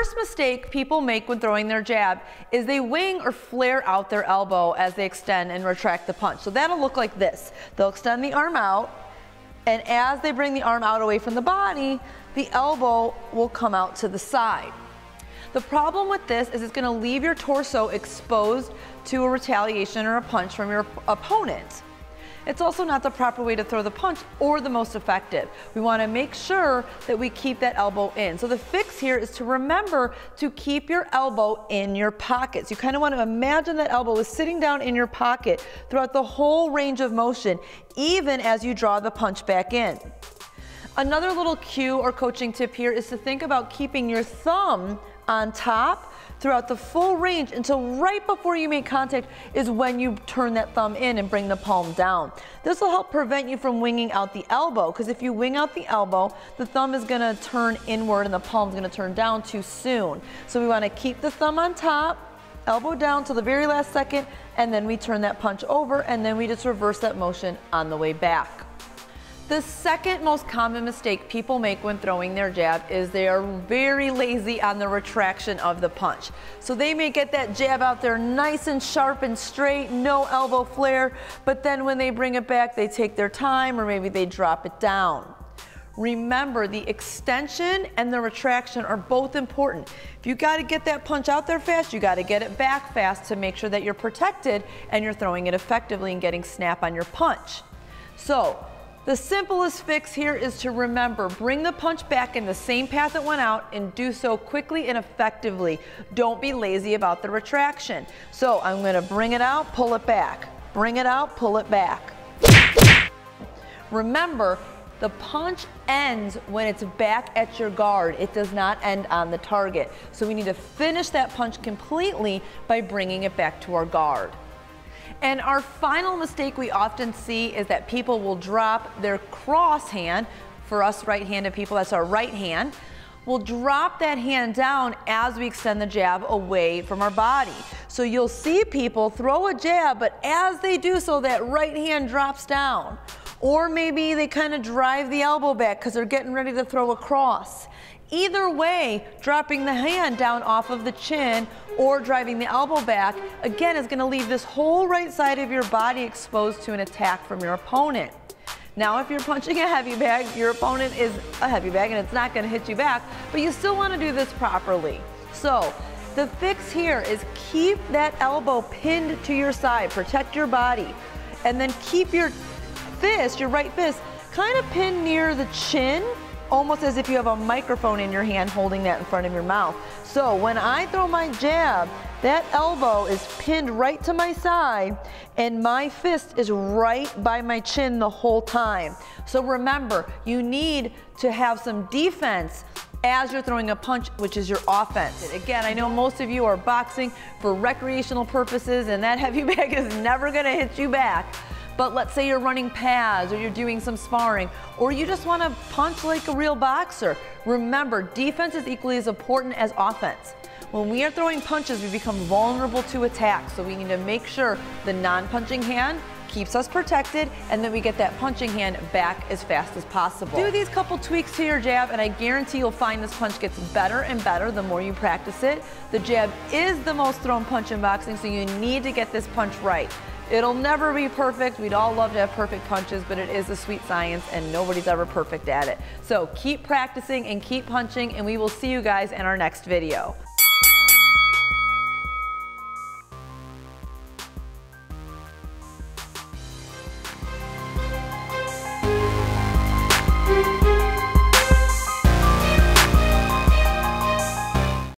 first mistake people make when throwing their jab is they wing or flare out their elbow as they extend and retract the punch. So that'll look like this. They'll extend the arm out, and as they bring the arm out away from the body, the elbow will come out to the side. The problem with this is it's going to leave your torso exposed to a retaliation or a punch from your opponent. It's also not the proper way to throw the punch or the most effective. We want to make sure that we keep that elbow in. So the fix here is to remember to keep your elbow in your pockets. You kind of want to imagine that elbow is sitting down in your pocket throughout the whole range of motion, even as you draw the punch back in. Another little cue or coaching tip here is to think about keeping your thumb on top throughout the full range until right before you make contact is when you turn that thumb in and bring the palm down. This will help prevent you from winging out the elbow, because if you wing out the elbow, the thumb is going to turn inward and the palm is going to turn down too soon. So we want to keep the thumb on top, elbow down till the very last second, and then we turn that punch over, and then we just reverse that motion on the way back. The second most common mistake people make when throwing their jab is they are very lazy on the retraction of the punch. So they may get that jab out there nice and sharp and straight, no elbow flare, but then when they bring it back, they take their time or maybe they drop it down. Remember, the extension and the retraction are both important. If you got to get that punch out there fast, you got to get it back fast to make sure that you're protected and you're throwing it effectively and getting snap on your punch. So, the simplest fix here is to remember, bring the punch back in the same path it went out and do so quickly and effectively. Don't be lazy about the retraction. So I'm going to bring it out, pull it back. Bring it out, pull it back. Remember, the punch ends when it's back at your guard. It does not end on the target. So we need to finish that punch completely by bringing it back to our guard. And our final mistake we often see is that people will drop their cross hand. For us right-handed people, that's our right hand. We'll drop that hand down as we extend the jab away from our body. So you'll see people throw a jab, but as they do so, that right hand drops down. Or maybe they kind of drive the elbow back because they're getting ready to throw a cross. Either way, dropping the hand down off of the chin or driving the elbow back, again, is going to leave this whole right side of your body exposed to an attack from your opponent. Now, if you're punching a heavy bag, your opponent is a heavy bag and it's not going to hit you back, but you still want to do this properly. So, the fix here is keep that elbow pinned to your side, protect your body, and then keep your fist, your right fist, kind of pinned near the chin, almost as if you have a microphone in your hand holding that in front of your mouth. So when I throw my jab, that elbow is pinned right to my side and my fist is right by my chin the whole time. So remember, you need to have some defense as you're throwing a punch, which is your offense. Again, I know most of you are boxing for recreational purposes and that heavy bag is never gonna hit you back. But let's say you're running pads or you're doing some sparring or you just want to punch like a real boxer. Remember, defense is equally as important as offense. When we are throwing punches, we become vulnerable to attacks. So we need to make sure the non-punching hand keeps us protected and then we get that punching hand back as fast as possible. Do these couple tweaks to your jab and I guarantee you'll find this punch gets better and better the more you practice it. The jab is the most thrown punch in boxing, so you need to get this punch right. It'll never be perfect. We'd all love to have perfect punches, but it is a sweet science and nobody's ever perfect at it. So keep practicing and keep punching and we will see you guys in our next video.